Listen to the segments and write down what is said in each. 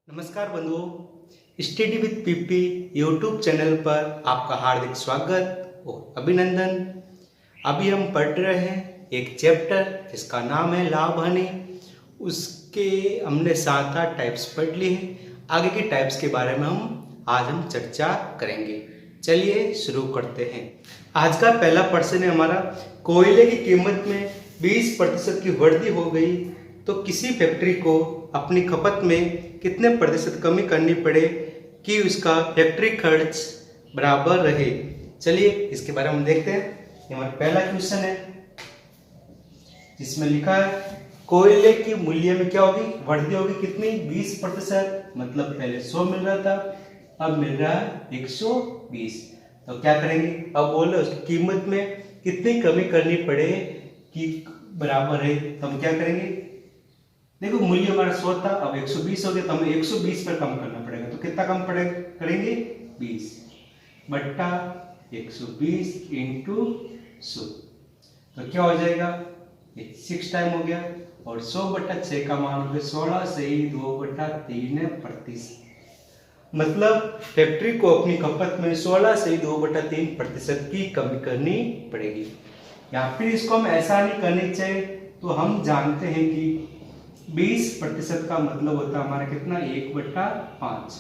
नमस्कार बंधुओं, study with PP YouTube channel पर आपका हार्दिक स्वागत और अभिनंदन। अभी हम पढ़ रहे हैं एक चैप्टर जिसका नाम है लाभ हानि। उसके हमने 7-8 टाइप्स पढ़ लिए हैं। आगे के टाइप्स के बारे में आज हम चर्चा करेंगे। चलिए शुरू करते हैं। आज का पहला प्रश्न है हमारा, कोयले की कीमत में 20% की वृद्धि हो गई तो किसी फैक्ट्री को अपनी खपत में कितने प्रतिशत कमी करनी पड़े कि उसका फैक्ट्री खर्च बराबर रहे। चलिए इसके बारे में हम देखते हैं। ये हमारा पहला क्वेश्चन है जिसमें लिखा है कोयले की मूल्य में क्या होगी, वृद्धि होगी कितनी, 20%। मतलब पहले 100 मिल रहा था, अब मिल रहा है 120। तो क्या करेंगे, अब बोलो उसकी कीमत में कितनी कमी करनी पड़े कि बराबर है। तो हम क्या करेंगे, देखो मूल्य हमारा 100 था, अब 120 हो गया तो हमें 120 पर कम करना पड़ेगा। तो कितना कम करेंगे, 20 बट्टा 120 इंटू 100। तो क्या हो जाएगा, 6 टाइम हो गया और 100/6 का मान हो गया 16 सही 2/3%। मतलब फैक्ट्री को अपनी खपत में 16 सही 2/3% की कमी करनी पड़ेगी। या फिर इसको हम ऐसा नहीं करनी चाहिए। तो हम जानते हैं कि 20% का मतलब होता है हमारा कितना, 1/5।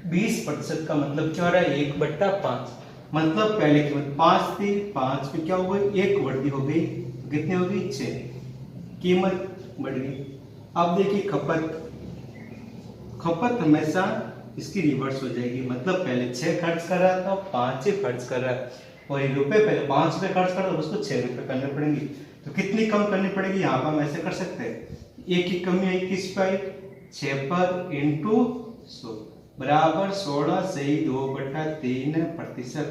20% का मतलब क्या हो रहा है, 1/5। मतलब पहले कीमत 5 थी, 5 पे क्या हो गई, 1 वृद्धि हो गई, तो कितनी हो गई, 6। कीमत बढ़ गई। अब देखिए खपत हमेशा इसकी रिवर्स हो जाएगी। मतलब पहले 6 खर्च कर रहा था, 5 ही खर्च कर रहा है, और ये रुपए पहले 5 रुपए खर्च कर रहा था, उसको 6 रुपए करने पड़ेंगे। तो कितनी कम करनी पड़ेगी, यहाँ पर हम ऐसे कर सकते हैं, एक की कमी है किस पर, 6 पर इंटू 100 बराबर 16 सही 2/3%।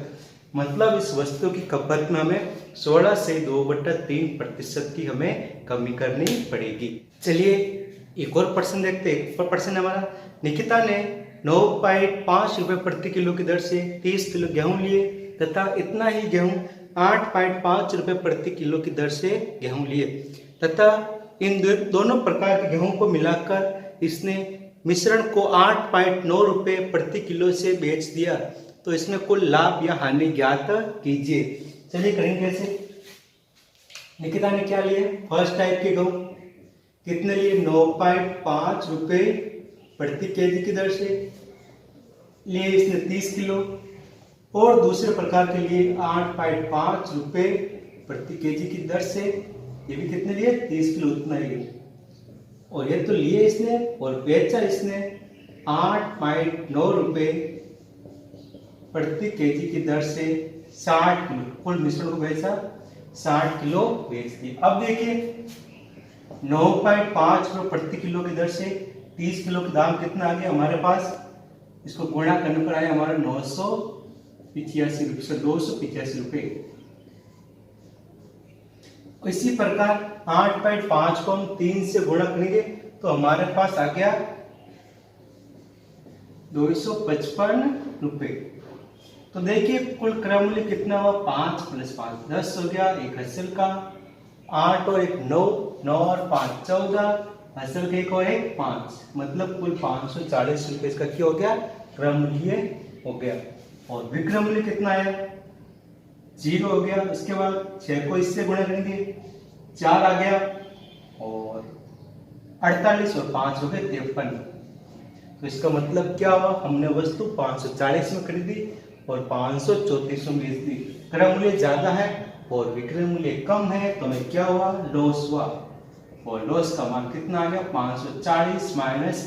मतलब इस वस्तु की खपत में हमें 16 से 2/3% की हमें कमी करनी पड़ेगी। चलिए एक और प्रश्न देखते हैं। एक और प्रश्न है हमारा, निकिता ने 9.5 रुपए प्रति किलो की दर से 30 किलो गेहूं लिए तथा इतना ही गेहूं 8.5 रुपए प्रति किलो की दर से गेहूं लिए तथा इन दोनों प्रकार के गेहूं को मिलाकर इसने मिश्रण को 8.9 रुपए प्रति किलो से बेच दिया। तो इसमें कुल लाभ या हानि ज्ञात कीजिए। चलिए करेंगे कैसे। निकिता ने क्या लिए, फर्स्ट टाइप के गेहूं कितने लिए, 9.5 रुपए प्रति केजी की दर से लिए इसने 30 किलो, और दूसरे प्रकार के लिए 8.5 रुपए प्रति केजी की दर से ये भी कितने लिए, 30 किलो, उतना ही। और ये तो लिए इसने और बेचा इसने 8.9 रुपए प्रति केजी की दर से 60 किलो। कुल मिश्रण को बेचा 60 किलो बेच दिया। अब देखिए 9.5 रुपए प्रति किलो की दर से 30 किलो का दाम कितना आ गया हमारे पास, इसको गुणा करने पर आया हमारा 985 रुपये से 285 रुपये। इसी प्रकार 8.5 को हम 3 से गुणा करेंगे तो हमारे पास आ गया 255 रुपये। तो देखिए कुल क्रय मूल्य कितना हुआ, 5 + 5 10 हो गया, एक हासिल का 8 और 1 9, 9 और 5 14, हासिल का 1 और 1 5, मतलब कुल 540 रुपये इसका क्या हो गया, क्रय मूल्य हो गया। और विक्रय मूल्य कितना आया, 0 हो गया। उसके बाद 6 को इससे गुणा करेंगे 4 आ गया, और 48 और 5 हो गए 53। तो इसका मतलब क्या हुआ, हमने वस्तु 540 में खरीदी और 534 में बेच दी। क्रय मूल्य ज्यादा है और विक्रय मूल्य कम है, तो हमें क्या हुआ, लॉस हुआ। और लॉस का मान कितना आ गया, 540 -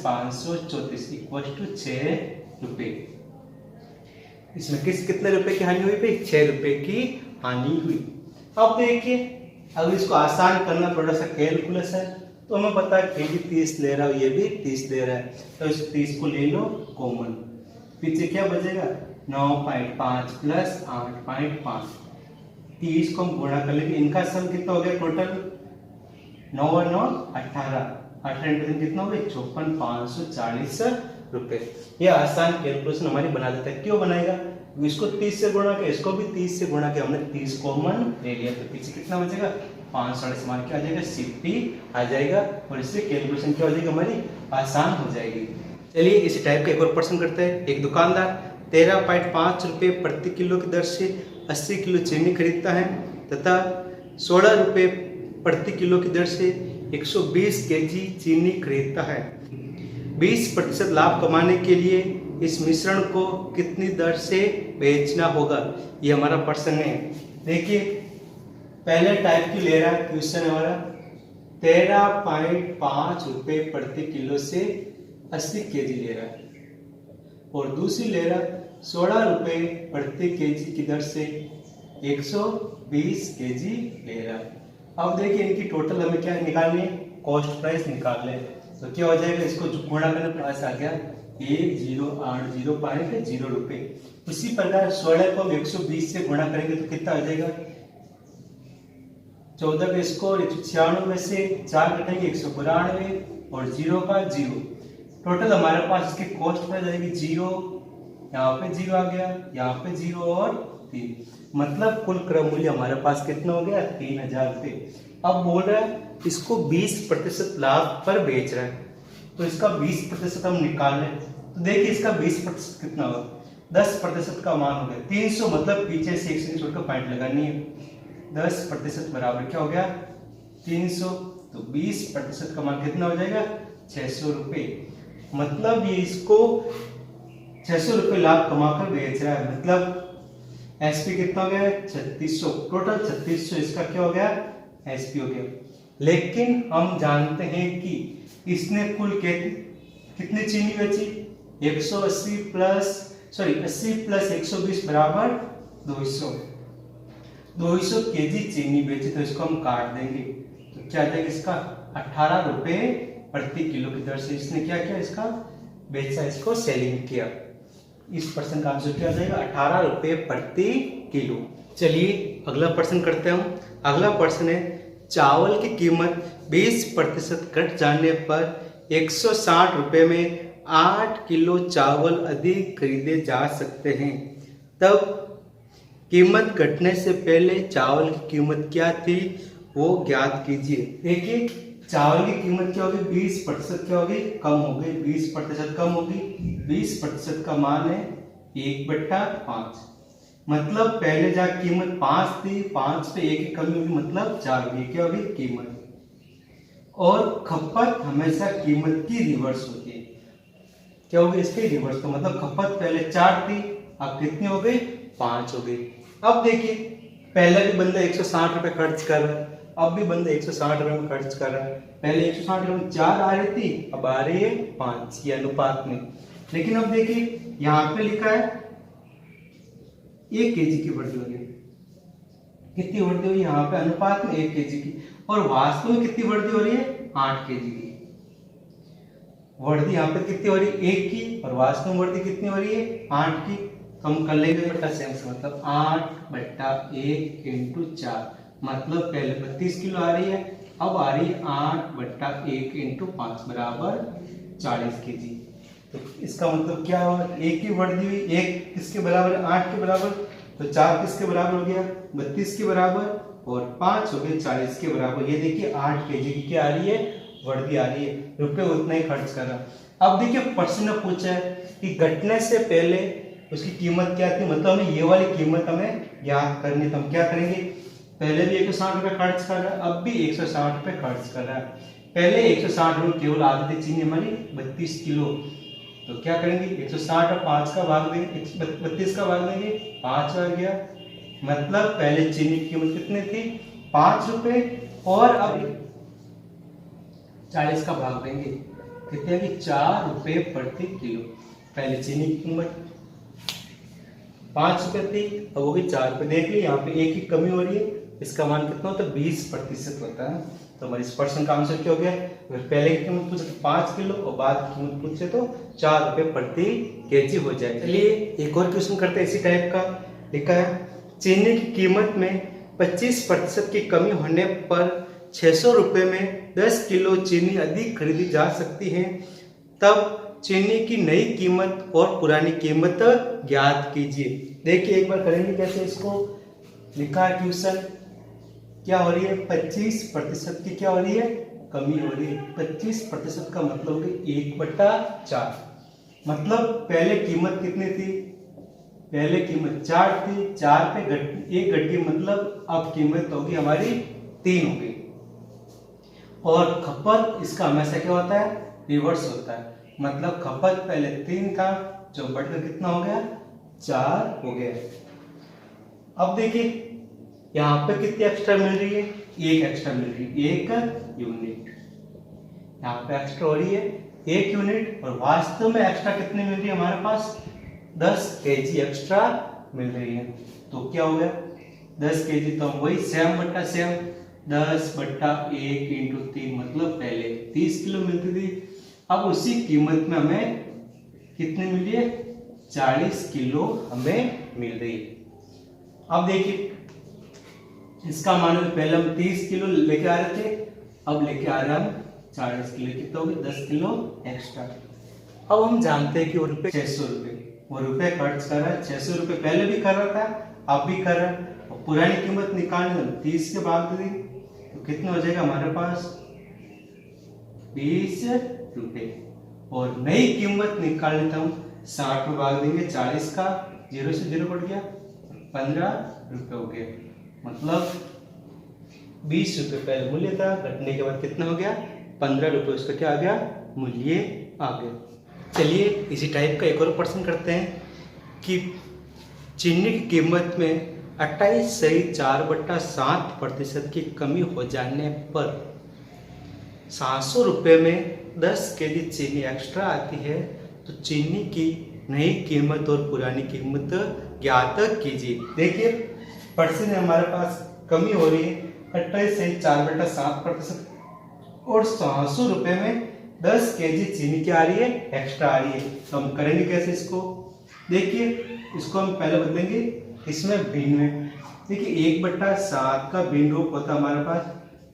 534 = 6 रुपये। इसमें कितने रुपए की हानि हुई भाई, 6 रुपए की हानि हुई। अब देखिए अगर इसको आसान करना, थोड़ा सा कैलकुलस है, तो हमें पता है ये भी 30 ले रहा है, ये भी 30 ले रहा है, तो इस 30 को ले लो कॉमन, पीछे क्या बचेगा, 9.5 + 8.5, 30 को हम गुणा कर लेंगे, इनका सम कितना हो गया टोटल, 9 और 9 18, 18 कितना हो गया 54, 540 रुपए। ये आसान कैलकुलेशन हमारी बना देता है। क्यों बनाएगा, इसको 30 से गुणा किया, इसको भी 30 से गुणा किया, हमने 30 कॉमन ले लिया, तो पीछे कितना बचेगा 500 सामान क्या आ जाएगा, CP आ जाएगा, और इससे कैलकुलेशन क्या हो जाएगी हमारी, आसान हो जाएगी। चलिए इसी टाइप का एक और प्रश्न करते हैं। एक दुकानदार 13.5 रुपये प्रति किलो की दर से 80 किलो चीनी खरीदता है तथा 16 रुपये प्रति किलो की दर से 120 केजी चीनी खरीदता है। 20% लाभ कमाने के लिए इस मिश्रण को कितनी दर से बेचना होगा, ये हमारा प्रश्न है। देखिए पहले टाइप की ले रहा है क्वेश्चन हमारा 13.5 रुपये प्रति किलो से 80 केजी ले रहा है, और दूसरी ले रहा 16 रुपये प्रति केजी की दर से 120 केजी ले रहा है। अब देखिए इनकी टोटल हमें क्या निकालनी है, कॉस्ट प्राइस निकाल लें। तो क्या हो जाएगा, इसको गुणा करने प्राइस आ गया 10805 रुपये। उसी प्रकार 16 को हम 120 से गुणा करेंगे तो कितना आ जाएगा, 14 का स्कोर 196 में से 4 कटेंगे 192 और 0 का 0। टोटल हमारे पास इसकी कॉस्ट प्राइस आएगी 0, यहाँ पे 0 आ गया, यहाँ पे 0 और 3, मतलब कुल क्रय मूल्य हमारे पास कितना हो गया, 3000 रुपये। अब बोल रहा है इसको 20% लाभ पर बेच रहा है, तो इसका 20% हम निकाल लें। तो देखिए इसका 20% कितना होगा, 10% का मान हो गया 300, मतलब पीछे से एक छोड़ कर पॉइंट लगानी है। 10% बराबर क्या हो गया 300, तो 20% का मान कितना हो जाएगा 600 रुपये। मतलब ये इसको 600 रुपये लाभ कमाकर बेच रहा है, मतलब एसपी कितना हो गया 3600, टोटल 3600 इसका क्या हो गया एसपी हो गया। लेकिन हम जानते हैं कि इसने कुल कितनी चीनी बेची, 80 प्लस 120 बराबर 200 केजी चीनी बेची, तो इसको हम काट देंगे तो क्या आ जाएगा इसका 18 रुपये प्रति किलो की दर से इसने क्या किया, इसका बेचा, इसको सेलिंग किया। इस प्रश्न का आंसर क्या आ जाएगा 18 रुपये प्रति किलो। चलिए अगला प्रश्न करते हैं हम। अगला प्रश्न है चावल की कीमत 20% घट जाने पर 160 रुपये में 8 किलो चावल अधिक खरीदे जा सकते हैं, तब कीमत घटने से पहले चावल की कीमत क्या थी वो ज्ञात कीजिए। देखिए चावल की कीमत क्या होगी, 20% क्या होगी, कम हो गई, 20% कम होगी। 20% का मान है 1/5, मतलब पहले जहाँ कीमत 5 थी, 5 पे 1 की कमी होगी, मतलब 4 होगी, क्या होगी कीमत। और खपत हमेशा कीमत की रिवर्स होती है, क्या होगी इसकी रिवर्स। तो मतलब खपत पहले 4 थी, अब कितनी हो गई 5 हो गई। अब देखिए पहले भी बंदा 160 रुपये खर्च कर रहा है, अब भी बंदा 160 रुपये में खर्च कर रहा है। पहले 160 रुपये में 4 आ रही थी, अब आ रही है 5 के अनुपात में। लेकिन अब देखिए यहाँ पे लिखा है 1 केजी की वृद्धि हो रही है, कितनी वृद्धि हुई यहाँ पे अनुपात में 1 केजी की, और वास्तव में कितनी वृद्धि हो रही है 8 केजी की वृद्धि। यहाँ पे कितनी हो रही है 1 की, और वास्तव में वृद्धि कितनी हो रही है 8 की। तो हम कर लेंगे बट्टा सेम से, मतलब 8/1 × 4, मतलब पहले 32 किलो आ रही है, अब आ रही है 8/1 × 5 बराबर 40 केजी। तो इसका मतलब क्या हुआ, 1 की वृद्धि हुई, 1 किसके बराबर है 8 के बराबर, तो 4 किसके बराबर हो गया 32 के बराबर, और 5 हो गए 40 के बराबर। ये देखिए 8 केजी की क्या आ रही है वृद्धि आ रही है, रुपये उतना ही खर्च कर रहा। अब देखिए प्रश्न पूछा है कि घटने से पहले उसकी कीमत क्या थी, मतलब हमें ये वाली कीमत हमें याद करनी, तो हम क्या करेंगे, पहले भी 160 रुपये खर्च कर रहा है, अब भी 160 रुपये खर्च कर रहा है। पहले 160 रुपये केवल आधी थी चीनी हमारी 32 किलो, तो क्या करेंगे 160 और 5 का भाग देंगे, 32 का भाग देंगे, 5 आ गया, मतलब पहले चीनी की कीमत कितनी थी 5 रुपये, और अब 40 का भाग देंगे, कितने की 4 रुपये प्रति किलो। पहले चीनी की कीमत 5 रुपये थी, अब वो भी 4 रुपये। देख ली यहाँ पे 1 की कमी हो रही है, इसका मान कितना होता है 20% होता है। तो हमारे इस प्रश्न का आंसर क्या हो गया, पहले की कीमत पूछे तो 5 किलो और बाद की कीमत पूछे तो 4 रुपये प्रति केजी हो जाए। चलिए एक और क्वेश्चन करते हैं इसी टाइप का। लिखा है चीनी की कीमत में 25% की कमी होने पर 600 रुपये में 10 किलो चीनी अधिक खरीदी जा सकती है, तब चीनी की नई कीमत और पुरानी कीमत ज्ञात कीजिए। देखिए एक बार करेंगे कैसे इसको। लिखा है क्वेश्चन क्या हो रही है, 25% की क्या हो रही है, कमी हो रही है। 25% का मतलब कि 1/4। मतलब पहले कीमत कितनी थी, पहले कीमत 4 थी, 4 पे एक घट गई, मतलब अब कीमत होगी हमारी 3 हो गई। और खपत इसका हमेशा क्या होता है, रिवर्स होता है। मतलब खपत पहले 3 था, जो बढ़कर कितना हो गया, 4 हो गया। अब देखिए यहाँ पे कितनी एक्स्ट्रा मिल रही है, 1 एक्स्ट्रा मिल रही है, 1 यूनिट यहाँ पे एक्स्ट्रा हो रही है, 1 यूनिट। और वास्तव में एक्स्ट्रा कितनी मिल रही है हमारे पास, 10 kg एक्स्ट्रा मिल रही है। तो क्या हो गया, 10 kg, तो हम वही सेम बट्टा सेम 10/1 इंटू 3, मतलब पहले 30 किलो मिलती थी, अब उसी कीमत में हमें कितनी मिली है, 40 किलो हमें मिल रही है। अब देखिए इसका मान पहले हम 30 किलो लेके आ रहे थे, अब लेके आ रहे हैं हम 40 किलो, कितना हो गया, 10 किलो एक्स्ट्रा। अब हम जानते हैं कि वो रुपये 600 रुपये, वो रुपये खर्च कर रहा है, 600 रुपये पहले भी कर रहा था, अब भी कर रहा है। और पुरानी कीमत निकालनी, 30 के भाग दी तो कितना हो जाएगा हमारे पास, 20 रुपये। और नई कीमत निकालनी तो हम 60 में भाग देंगे, 40 का 0 से 0 कट गया, 15 रुपये हो गया। मतलब 20 रुपये पहले मूल्य था, घटने के बाद कितना हो गया, 15 रुपये, उसका क्या आ गया, मूल्य आ गया। चलिए इसी टाइप का एक और प्रश्न करते हैं कि चीनी की कीमत में 28.4/7% की कमी हो जाने पर 700 रुपये में 10 kg चीनी एक्स्ट्रा आती है, तो चीनी की नई कीमत और पुरानी कीमत ज्ञात कीजिए। देखिए प्रश्न में हमारे पास कमी हो रही है 28.4/7% और 700 रुपये में 10 kg चीनी क्या आ रही है, एक्स्ट्रा आ रही है। तो हम करेंगे कैसे इसको, देखिए इसको हम पहले बदलेंगे इसमें भिन्न में। देखिए 1/7 का भिन्न रूप होता है हमारे पास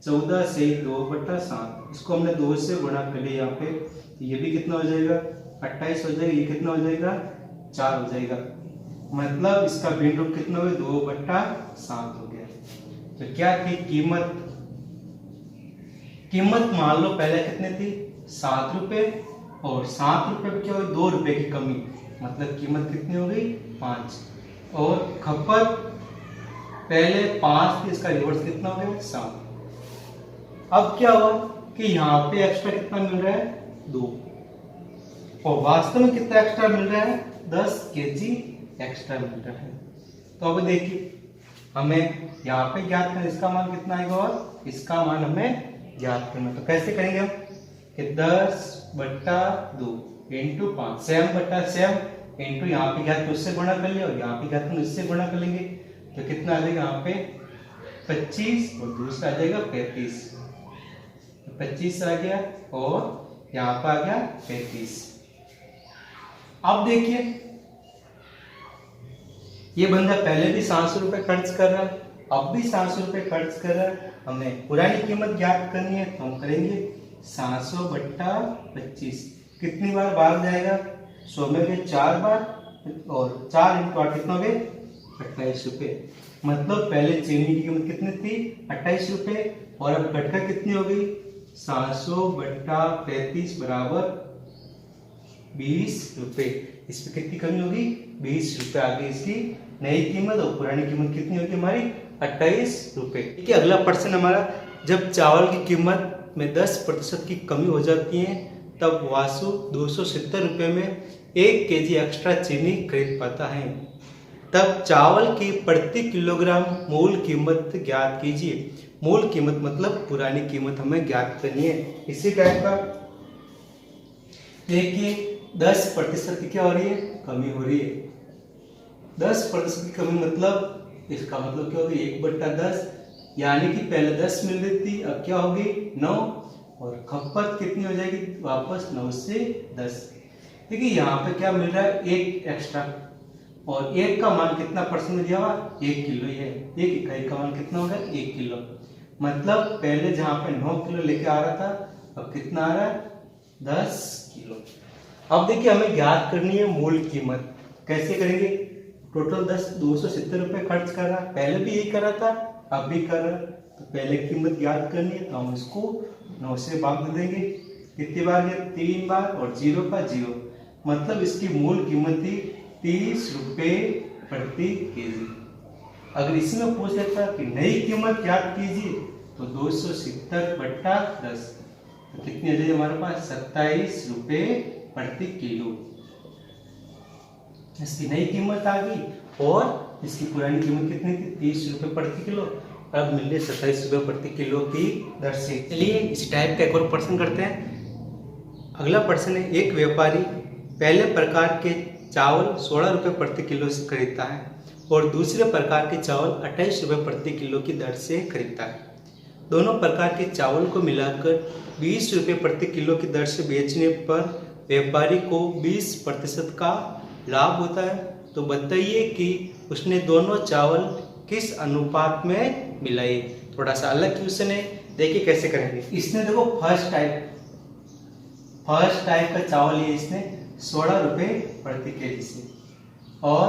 14 से 2/7, इसको हमने 2 से गुणा कर लिया यहाँ पे, तो ये भी कितना हो जाएगा, 28 हो जाएगा, ये कितना हो जाएगा, 4 हो जाएगा। मतलब इसका भिन्न रूप कितना हो गया, 2/7 हो गया। तो क्या थी कीमत, कीमत मान लो पहले कितने थी, 7 रुपये, और 7 रुपये पे क्या हुई, 2 रुपये की कमी, मतलब कीमत कितनी हो गई, 5। और खपत पहले 5 थी, इसका रिवर्स कितना हो गया, 7। अब क्या हुआ कि यहाँ पे एक्स्ट्रा कितना मिल रहा है, 2, और वास्तव में कितना एक्स्ट्रा मिल रहा है, 10 kg एक्स्ट्रा मिल रहा है। तो अब देखिए हमें यहाँ पे ज्ञात करना, इसका मान कितना आएगा और इसका मान हमें ज्ञात करना। तो कैसे करेंगे हम कि 10/2 इंटू 5, सेम बट्टा सेम इंटू यहाँ पे ज्ञात उससे गुणा कर लिया और यहाँ पे ज्ञात इससे गुणा कर लेंगे, तो कितना आ जाएगा यहाँ पे 25 और दूसरा आ जाएगा 35। 25 आ गया और यहाँ पर आ गया 35। अब देखिए ये बंदा पहले भी 700 रुपये खर्च कर रहा है, अब भी 700 रुपये खर्च कर रहा है। हमें पुरानी कीमत ज्ञात करनी है, तो हम करेंगे 700/25। कितनी बार भाग जाएगा, 100 में 4 बार, और 4 इंटू 8 कितना हो गए, 28 रुपये। मतलब पहले चीनी की कीमत कितनी थी, 28 रुपये, और अब घटकर कितनी हो गई, 700/35 बराबर 20 रुपये। इसमें कितनी कमी होगी, 20 रुपये आ गई इसकी नई कीमत, और पुरानी कीमत कितनी होगी हमारी, 28 रुपये। देखिए अगला प्रश्न हमारा, जब चावल की कीमत में 10% की कमी हो जाती है, तब वासु 270 रुपये में 1 kg एक्स्ट्रा चीनी खरीद पाता है, तब चावल की प्रति किलोग्राम मूल कीमत ज्ञात कीजिए। मूल कीमत मतलब पुरानी कीमत हमें ज्ञात करनी है। इसी टाइप का देखिए 10% की क्या हो रही है, कमी हो रही है। 10% की कमी मतलब इसका मतलब क्या होगी, 1/10, यानी कि पहले 10 मिल रही थी, अब क्या होगी 9, और खपत कितनी हो जाएगी वापस 9 से 10। देखिए यहाँ पे क्या मिल रहा है, 1 एक्स्ट्रा, और 1 का मान कितना परसेंट दिया हुआ, 1 किलो ही है। 1 इकाई का मान कितना होगा, 1 किलो। मतलब पहले जहाँ पे 9 किलो लेके आ रहा था, अब कितना आ रहा है, 10 किलो। अब देखिए हमें ज्ञात करनी है मूल कीमत। कैसे करेंगे, टोटल 270 रुपये खर्च कर रहा है, पहले भी यही कर रहा था, अब भी कर रहा है, तो पहले कीमत ज्ञात करनी है तो हम इसको 9 से भाग दे देंगे। कितनी बार गया? 3 बार, और 0 का 0, मतलब इसकी मूल कीमत थी 30 रुपये प्रति केजी। अगर इसमें पूछ लेता कि नई कीमत ज्ञात कीजिए तो 270/10, तो कितनी आ जाएगी हमारे पास? 27 रुपये प्रति किलो। इसकी नई कीमत आ गई और इसकी पुरानी कीमत कितनी थी? 30 रुपये प्रति किलो। अब मिल रही 27 रुपये प्रति किलो की दर से। चलिए इसी टाइप का एक और प्रश्न करते हैं। अगला प्रश्न है, एक व्यापारी पहले प्रकार के चावल 16 रुपये प्रति किलो से खरीदता है और दूसरे प्रकार के चावल 28 रुपये प्रति किलो की दर से खरीदता है। दोनों प्रकार के चावल को मिलाकर 20 रुपये प्रति किलो की दर से बेचने पर व्यापारी को 20% का लाभ होता है। तो बताइए कि उसने दोनों चावल किस अनुपात में मिलाए। थोड़ा सा अलग क्वेश्चन है, देखिए कैसे करेंगे। इसने देखो फर्स्ट टाइप का चावल लिया इसने 16 रुपये प्रति केजी से, और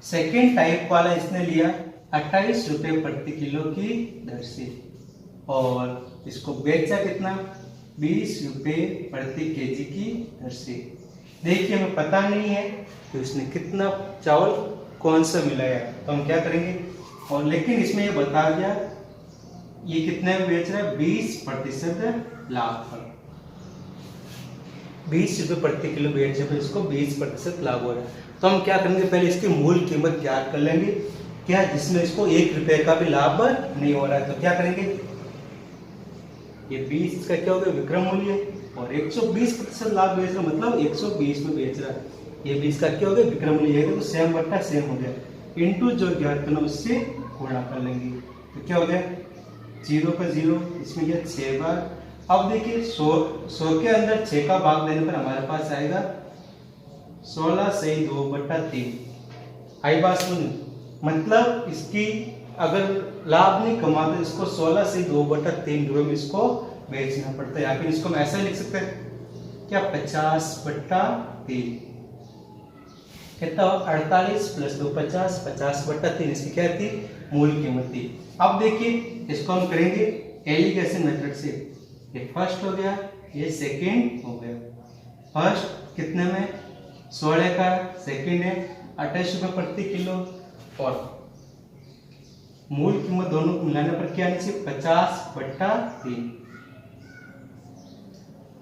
सेकेंड टाइप वाला इसने लिया 28 रुपये प्रति किलो की दर से, और इसको बेचा कितना? 20 रुपये प्रति केजी की दर से। देखिए हमें पता नहीं है कि उसने कितना चावल कौन सा मिलाया, तो हम क्या करेंगे, और लेकिन इसमें ये बता दिया ये कितने में बेच रहा है? 20% लाभ पर। 20 रुपये प्रति किलो बेचने पर इसको 20% लाभ हो रहा है। तो हम क्या करेंगे, पहले इसकी मूल कीमत ज्ञात कर लेंगे, क्या जिसमें इसको 1 रुपये का भी लाभ नहीं हो रहा है। तो क्या करेंगे, ये 20 का क्या हो गया? विक्रय मूल्य, और 120% लाभ बेच रहा है, मतलब 120 में बेच रहा है। ये 20 का क्या हो गया? विक्रय मूल्य। तो सेम बट्टा सेम हो गया, इनटू जो ज्ञात करना उससे गुणा कर लेंगे। तो क्या हो गया? 0 का 0, इसमें गया 6 बार। अब देखिए 100 के अंदर 6 का भाग देने पर हमारे पास आएगा 16 से 2/3। आई बात सुन, मतलब इसकी अगर लाभ नहीं कमा तो इसको 16 से 2/3 रुपये में इसको बेचना पड़ता है, या फिर इसको हम ऐसा लिख सकते हैं क्या? 50/3 कितना? 48 + 2 50, 50/3 इसकी क्या थी? मूल कीमत थी। अब देखिए इसको हम करेंगे एलिगेशन मेथड से। ये फर्स्ट हो गया, ये सेकंड हो गया। फर्स्ट कितने में? 16 का, सेकंड है 28 रुपये प्रति किलो, और मूल कीमत दोनों को मिलाने पर क्या आनी चाहिए? 50/3।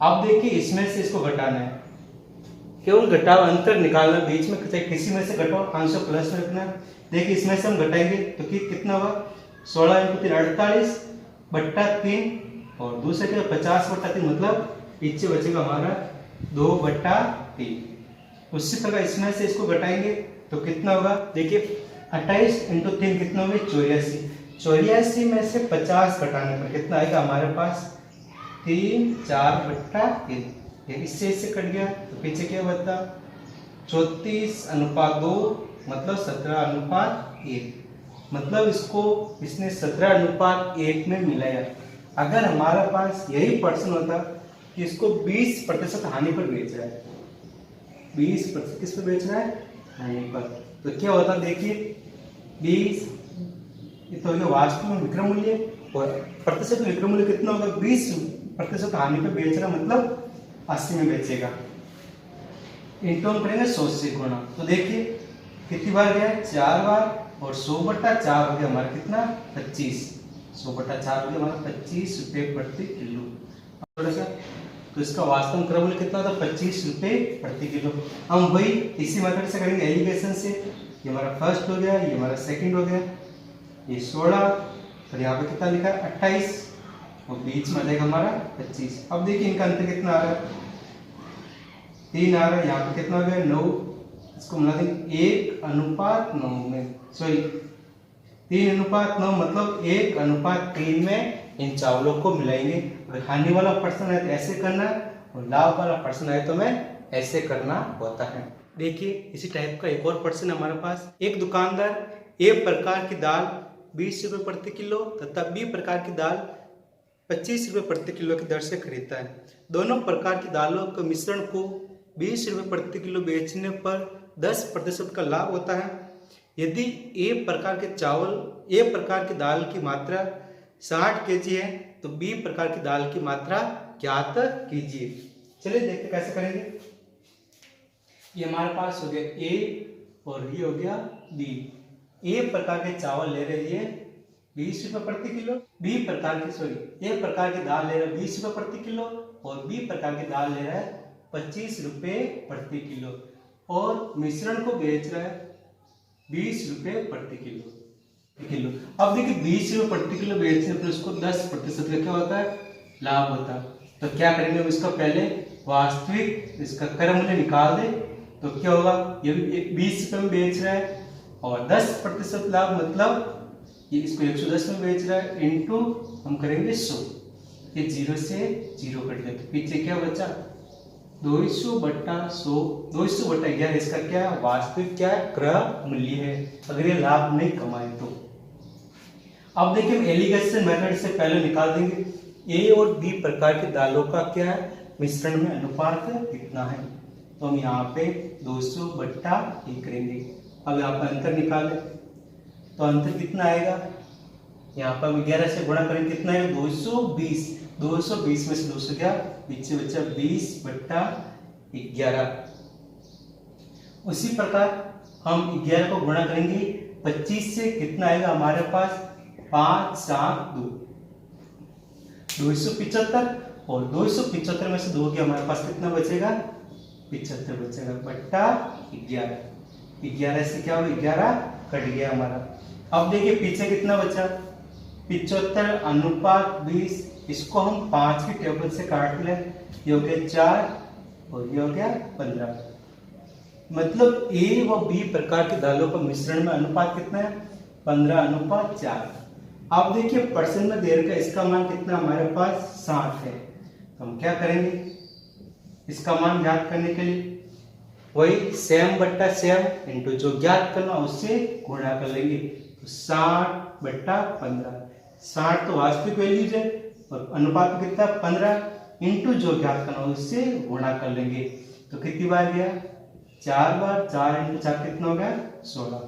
अब देखिए इसमें से इसको घटाना है, केवल घटाओ, अंतर निकालना, बीच में किसी में से घटाओ, आंसर प्लस में रखना है। देखिए इसमें से हम घटाएंगे तो कितना होगा? 16 × 3 48/3, और दूसरे के 50/3, मतलब पीछे बचेगा हमारा 2/3। उसी प्रकार इसमें से इसको घटाएंगे तो कितना होगा? देखिए 28 × 3 कितना होगा? 84। 84 में से 50 घटाने पर कितना आएगा हमारे पास? 3 4/3। इससे कट गया तो पीछे क्या बता? 34/2, मतलब 17/1। मतलब इसको इसने 17/1 में मिलाया। अगर हमारे पास यही प्रश्न होता कि इसको 20% हानि पर बेच रहा है, 20% किस पर बेच रहा है? हानि पर, तो क्या होता? देखिए 20 ये तो वास्तव में विक्रय मूल्य, और प्रतिशत विक्रय मूल्य कितना होगा? 20% हानि पर बेच रहा, मतलब 80 में बेचेगा। इंटू हम करेंगे 100 से गुणा। तो देखिए कितनी बार गया? 4 बार, और 100/4 हो गया हमारा कितना? 25। 100/4 हो गया हमारा 25 रुपये प्रति किलो। थोड़ा सा तो इसका वास्तव क्रम मूल्य कितना था? 25 रुपये प्रति किलो। हम वही इसी मेथड से करेंगे एलिगेशन से। ये हमारा फर्स्ट हो गया, ये हमारा सेकंड हो गया, ये 16, और यहाँ पे कितना लिखा है? 28, और बीच में आ जाएगा हमारा 25। अब देखिए इनका अंतर कितना आ रहा है? 3 आ रहा है। यहाँ पे कितना हो गया? 9। इसको मिला देंगे 1:9 में, सॉरी 3:9, मतलब 1:3 में इन चावलों को मिलाएंगे। अगर हानि वाला प्रश्न है तो ऐसे करना, और लाभ वाला प्रश्न है तो मैं ऐसे करना होता है। देखिए इसी टाइप का एक और प्रश्न हमारे पास। एक दुकानदार ए प्रकार की दाल 20 रुपये प्रति किलो तथा बी प्रकार की दाल 25 रुपये प्रति किलो की दर से खरीदता है। दोनों प्रकार की दालों के मिश्रण को 20 रुपये प्रति किलो बेचने पर 10% का लाभ होता है। यदि ए प्रकार के चावल ए प्रकार की दाल की मात्रा 60 kg है, तो बी प्रकार की दाल की मात्रा ज्ञात कीजिए। चलिए देखते कैसे करेंगे। ये हमारे पास हो गया ए और ये हो गया बी। ए प्रकार के चावल ले रहे हैं 20 रुपये प्रति किलो, बी प्रकार की ए प्रकार की दाल ले रहा है 20 रुपये प्रति किलो और बी प्रकार की दाल ले रहा है 25 रुपये प्रति किलो और मिश्रण को बेच रहा है 20 रुपये प्रति किलो। अब देखिए 20 रुपये प्रति किलो बेचने पर उसको 10% का क्या होता है, लाभ होता है। तो क्या करेंगे, हम इसका पहले वास्तविक इसका क्रय मूल्य निकाल दे तो क्या होगा, ये 20 रुपये में बेच रहा है और 10% लाभ मतलब ये इसको 110 में बेच रहा है इंटू हम करेंगे 100, ये 0 से 0 कट गया तो पीछे क्या बचा 200 बट्टा 100, 200 बट्टा 11 इसका क्या है, वास्तविक क्या है, क्रय मूल्य है अगर ये लाभ नहीं कमाए तो। अब देखिए हम एलिगेशन मेथड से पहले निकाल देंगे ए और बी प्रकार की दालों का क्या है, मिश्रण में अनुपात कितना है। तो हम यहाँ पे 200 बट्टा 1 करेंगे। अब यहाँ पर अंतर निकालें तो अंतर कितना आएगा, यहाँ पर हम 11 से गुणा करेंगे कितना है 220, 220 में से 200 गया पीछे बचा 20 बट्टा 11। उसी प्रकार हम 11 को गुणा करेंगे 25 से कितना आएगा हमारे पास 5 7 2, 275 और 275 में से 2 के हमारे पास कितना बचेगा 75 बचेगा बट्टा 11। 11 से क्या हुआ 11 कट गया हमारा। अब देखिए पीछे कितना बचा 75 अनुपात 20, इसको हम 5 की टेबल से काट लें, ये हो गया 4 और ये हो गया 15। मतलब ए व बी प्रकार की दालों का मिश्रण में अनुपात कितना है 15 अनुपात 4। अब देखिए परसेंट में दे रखा है, इसका मान कितना हमारे पास 60 है। तो हम क्या करेंगे, इसका मान ज्ञात करने के लिए वही सेम बट्टा सेम इंटू जो ज्ञात करना उससे गुणा कर लेंगे। तो 60 बट्टा 15, 60 तो वास्तविक वैल्यूज है और अनुपात कितना 15 इंटू जो ज्ञात करना उससे गुणा कर लेंगे। तो कितनी बार गया 4 बार, 4 इंटू 4 कितना हो गया 16।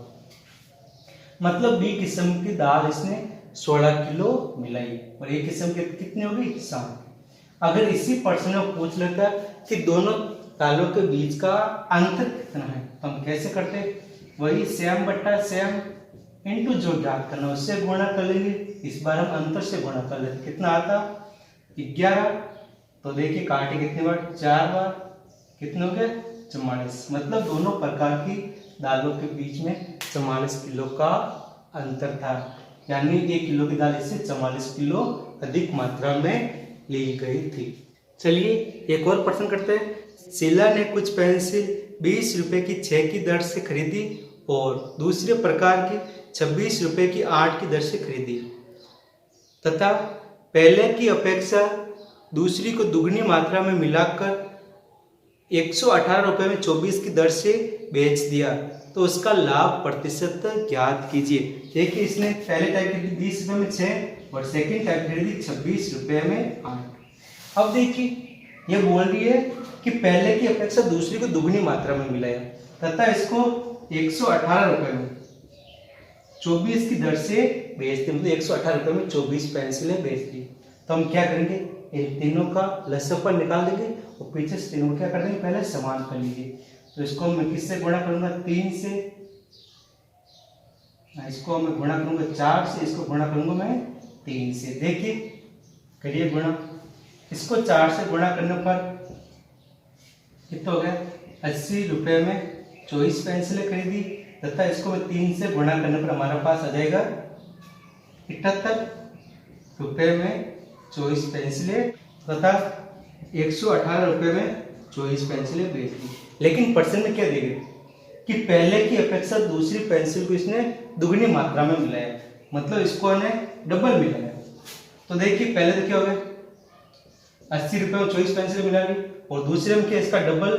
मतलब बी किस्म की दाल इसने 16 किलो मिलाई और एक किस्म की कितनी होगी 60। अगर इसी प्रश्न में पूछ लेता कि दोनों दालों के बीच का अंतर कितना है तो हम कैसे करते, वही सेम बट्टा सेम इंटू जो ज्ञात करना उससे गुणा कर लेंगे। इस बार हम अंतर से गुणा कर लेते, कितना आता 11। तो देखिए काटे कितनी बार 4 बार, कितने हो गए 44। मतलब दोनों प्रकार की दालों के बीच में 44 किलो का अंतर था, यानी 1 किलो की दाल इससे 44 किलो अधिक मात्रा में ली गई थी। चलिए एक और प्रश्न करते हैं। शीला ने कुछ पेंसिल 20 रुपए की 6 की दर से खरीदी और दूसरे प्रकार की 26 रुपए की 8 की दर से खरीदी तथा पहले की अपेक्षा दूसरी को दुगनी मात्रा में मिलाकर 118 रुपए में 24 की दर से बेच दिया, तो उसका लाभ प्रतिशत ज्ञात कीजिए। देखिए इसने पहले टाइप खरीदी 20 रुपए में 6 और सेकंड टाइप खरीदी 26 रुपए में 8। अब देखिए ये बोल रही है कि पहले की अपेक्षा दूसरी को दुगनी मात्रा में मिलाया तथा इसको 118 रुपए में 24 की दर से बेच दी, मतलब 118 रुपए में 24 पेंसिलें बेच दी। तो हम क्या करेंगे, इन तीनों का लसागु निकाल देंगे और पीछे से तीनों क्या कर देंगे, पहले समान कर लीजिए। तो इसको मैं किससे गुणा करूंगा 3 से, इसको मैं गुणा करूंगा 4 से, इसको गुणा करूंगा मैं 3 से। देखिए करिए गुणा, इसको 4 से गुणा करने पर कितना हो गया 80 रुपए में 24 पेंसिलें खरीदी तथा इसको मैं 3 से गुणा करने पर हमारे पास आ जाएगा 78 रुपए में 24 पेंसिलें तथा 118 रुपए में 24 पेंसिलें बेच दी। लेकिन प्रश्न में क्या देगा कि पहले की अपेक्षा दूसरी पेंसिल को इसने दुगनी मात्रा में मिलाया, मतलब इसको ने डबल मिलाया। तो देखिए पहले तो क्या हो गया 80 रुपए में 24 पेंसिल मिला ली और दूसरे में क्या इसका डबल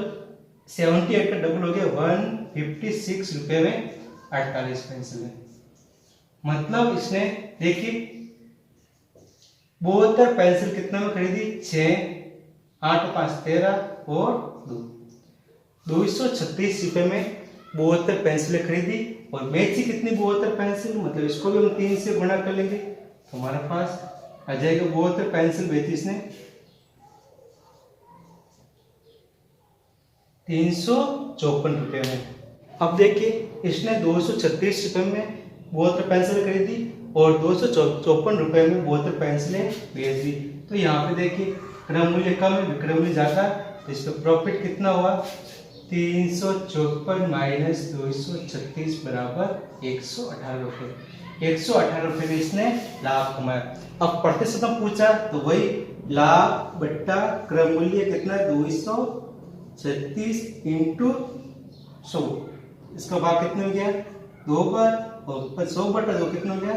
78 का डबल हो गया 156 रुपए में 48 पेंसिल। मतलब इसने देखिए 72 पेंसिल कितने में खरीदी 6, 8 5 13 और 236 रुपए में 72 पेंसिलें खरीदी और बेची कितनी 72 पेंसिल, मतलब इसको भी हम 3 से गुणा कर लेंगे तो हमारे पास आ जाएगा 72 पेंसिल बेची इसने 354 रुपए में। अब देखिए इसने 236 रुपए में 72 पेंसिल खरीदी और 254 रुपए में 72 पेंसिलें बेच दी। तो यहाँ पे देखिए क्रय मूल्य कम है, विक्रय मूल्य ज्यादा, तो इस पे प्रॉफिट कितना हुआ 354 माइनस 236 बराबर 118 रुपये। 118 रुपये में इसने लाभ कमाया। अब प्रतिशत में पूछा तो वही लाभ बट्टा क्रय मूल्य कितना है 236 इंटू 100, इसका भाग कितना हो गया 2 बार और 100 बटा 2 कितना हो गया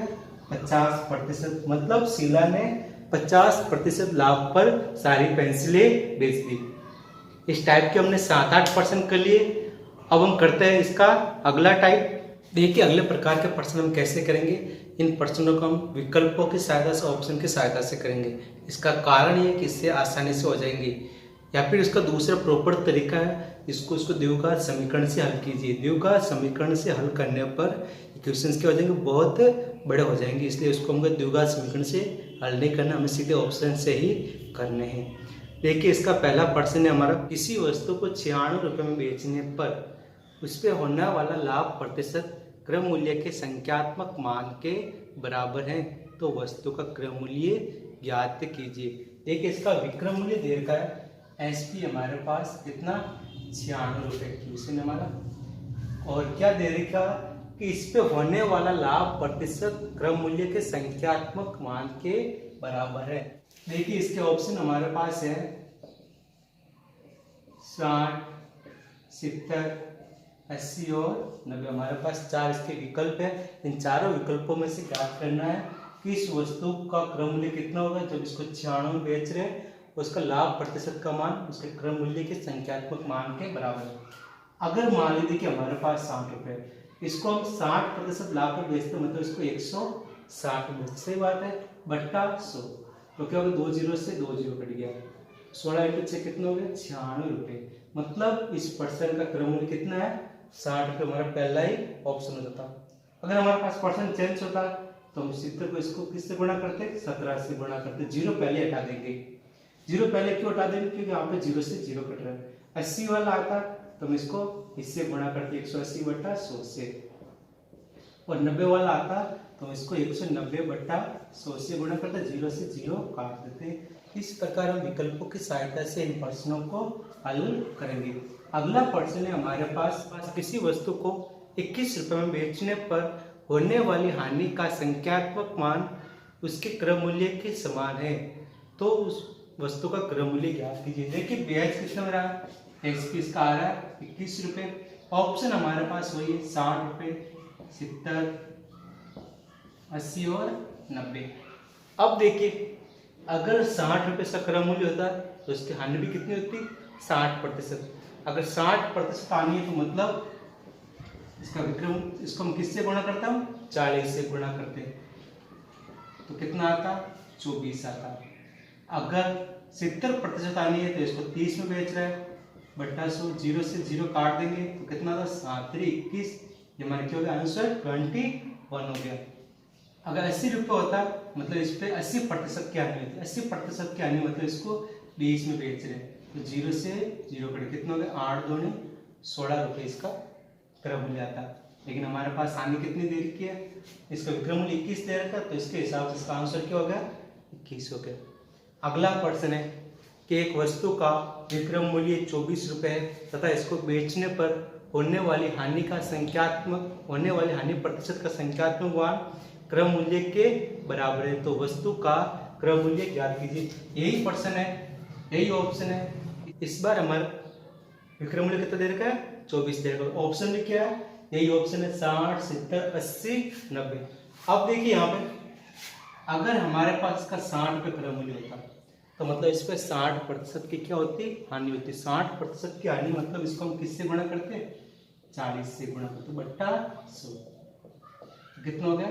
50%। मतलब शीला ने 50% लाभ पर सारी पेंसिलें बेच दी। इस टाइप के हमने 7-8% कर लिए। अब हम करते हैं इसका अगला टाइप। देखिए अगले प्रकार के प्रश्न हम कैसे करेंगे। इन प्रश्नों को हम विकल्पों की सहायता से, ऑप्शन की सहायता से करेंगे। इसका कारण ये कि इससे आसानी से हो जाएंगे। या फिर इसका दूसरा प्रॉपर तरीका है, इसको द्विघात समीकरण से हल कीजिए। द्विघात समीकरण से हल करने पर इक्वेशंस क्या हो जाएंगे बहुत बड़े हो जाएंगे, इसलिए उसको हमको द्विघात समीकरण से हल नहीं करना, हमें सीधे ऑप्शन से ही करने हैं। देखिए इसका पहला प्रश्न है हमारा, किसी वस्तु को 96 रुपये में बेचने पर उस पर होने वाला लाभ प्रतिशत क्रय मूल्य के संख्यात्मक मान के बराबर है, तो वस्तु का क्रय मूल्य ज्ञात कीजिए। देखिए इसका विक्रय मूल्य दे रखा है एसपी हमारे पास कितना 96 रुपये क्वेश्चन हमारा, और क्या दे रखा कि इस पे होने वाला लाभ प्रतिशत क्रय मूल्य के संख्यात्मक मान के बराबर है। देखिए इसके ऑप्शन हमारे पास है 60, 70, 80 और 90। हमारे पास 4 इसके विकल्प है। इन चारों विकल्पों में से ज्ञात करना है कि इस वस्तु का क्रय मूल्य कितना होगा जब इसको 96 में बेच रहे हैं, उसका लाभ प्रतिशत का मान उसके क्रय मूल्य के संख्यात्मक मान के बराबर है। अगर मान लीजिए कि हमारे पास 60 रुपये, इसको हम 60% लाभ पर बेचते, मतलब इसको 160 में, सही बात है, बट्टा 100, तो क्या होगा 2 जीरो से 2 जीरो कट गया, 16 इंटू 6 कितना हो गया 96 रुपये। मतलब इस परसेंट का क्रय मूल्य कितना है 60 रुपये। हमारा पहला ही ऑप्शन हो जाता। अगर हमारे पास परसेंट चेंज होता तो हम 70 को इसको किससे गुणा करते 17 से गुणा करते। जीरो पहले हटा देंगे। जीरो पहले क्यों हटा देंगे, क्योंकि यहाँ पे 0 से 0 कट रहा है। 80 वाला आता तो हम इसको इससे गुणा करते 180 बटा 100 से, और 90 वाला आता तो इसको 190 बटा 100 से गुणा करते, 0 से 0 काट देते। इस प्रकार हम विकल्पों की सहायता से इन प्रश्नों को हल करेंगे। अगला प्रश्न है हमारे पास किसी वस्तु को 21 रुपये में बेचने पर होने वाली हानि का संख्यात्मक मान उसके क्रय मूल्य के समान है, तो उस वस्तु का क्रय मूल्य ज्ञात कीजिए। देखिए ब्याज कितना रहा, एसपी इसका आ रहा है 21 रुपये। ऑप्शन हमारे पास वही है 60 रुपये, 70, 80 और 90। अब देखिए अगर 60 रुपये का क्रय मूल्य होता तो उसकी हानि भी कितनी होती 60%। अगर 60% हानि है तो मतलब इसका विक्रम, इसको हम किससे गुणा करता हूँ 40 से गुणा करते, तो कितना आता 24 आता। अगर 70% आनी है तो इसको 30 में बेच रहा है, बट्टा 100, 0 से 0 काट देंगे तो कितना था 7 21, ये हमारे क्या हो गया आंसर 21 हो गया। अगर 80 रुपये होता मतलब इस पे 80% की हानि होती, 80% की हानि मतलब इसको 20 में बेच रहे हैं, तो 0 से 0 कट कितना हो गया 8 दूनी 16 रुपये इसका क्रय मूल्य आता। लेकिन हमारे पास हानि कितनी दे रखी है, इसका विक्रय मूल्य 21 दे रखा, तो इसके हिसाब से इसका आंसर क्या हो गया 21 हो गया। अगला प्रश्न है कि एक वस्तु का विक्रय मूल्य 24 रुपये है तथा इसको बेचने पर होने वाली हानि प्रतिशत का संख्यात्मक मान क्रय मूल्य के बराबर है, तो वस्तु का क्रय मूल्य ज्ञात कीजिए। यही प्रश्न है, यही ऑप्शन है। इस बार हमारा विक्रय मूल्य कितना दे रखा है 24 दे रखा। ऑप्शन में क्या है, यही ऑप्शन है 60, 70, 80, 90। अब देखिए यहाँ पे अगर हमारे पास इसका 60 रुपये क्रय मूल्य होता तो मतलब इस पर 60% की क्या होती हानि होती। 60% की हानि मतलब इसको हम किससे गुणा करते 40 से गुणा करते, बट्टा 100, कितना हो गया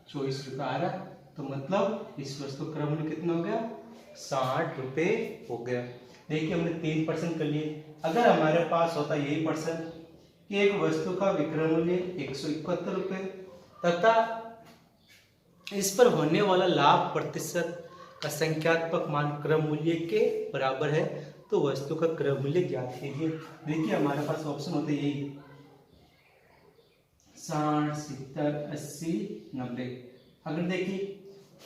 24 रुपये आ रहा, तो मतलब इस वस्तु क्रय मूल्य कितना हो गया 60 रुपये हो गया। देखिए हमने 3% कर लिए। अगर हमारे पास होता यही पर्सन कि एक वस्तु का विक्रय मूल्य 171 रुपये तथा इस पर होने वाला लाभ प्रतिशत का संख्यात्मक मान क्रय मूल्य के बराबर है, तो वस्तु का क्रय मूल्य ज्ञात कीजिए। देखिए हमारे पास ऑप्शन होते हैं यही 60, 70, 80, 90। अगर देखिए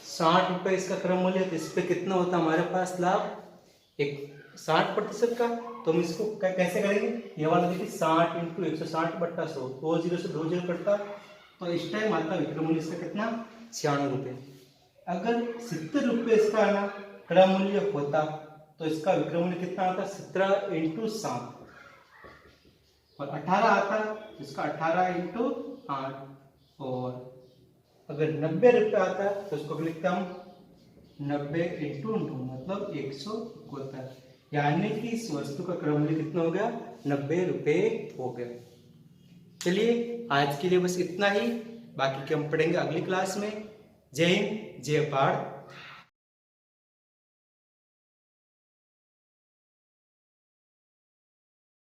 60 रुपये इसका क्रय मूल्य है तो इस पे कितना होता है हमारे पास लाभ एक 60% का। तो हम इसको कैसे करेंगे, ये वाला देखिए 60 इंटू 160/100, 2 जीरो से 2 जीरो कटता, तो इस टाइम आता विक्रय मूल्य इसका कितना 96 रुपये। अगर 70 रुपये इसका ना क्रय मूल्य होता तो इसका विक्रय मूल्य कितना आता 17 इंटू 7, और 18 आता तो इसका 18 इंटू 8, और अगर 90 रुपये आता तो इसको लिखते हम 90 इंटू 9 मतलब 171, यानी कि इस वस्तु का क्रय मूल्य कितना हो गया 90 रुपये हो गया। चलिए आज के लिए बस इतना ही, बाकी के हम पढ़ेंगे अगली क्लास में। जय हिंद, जय भारत।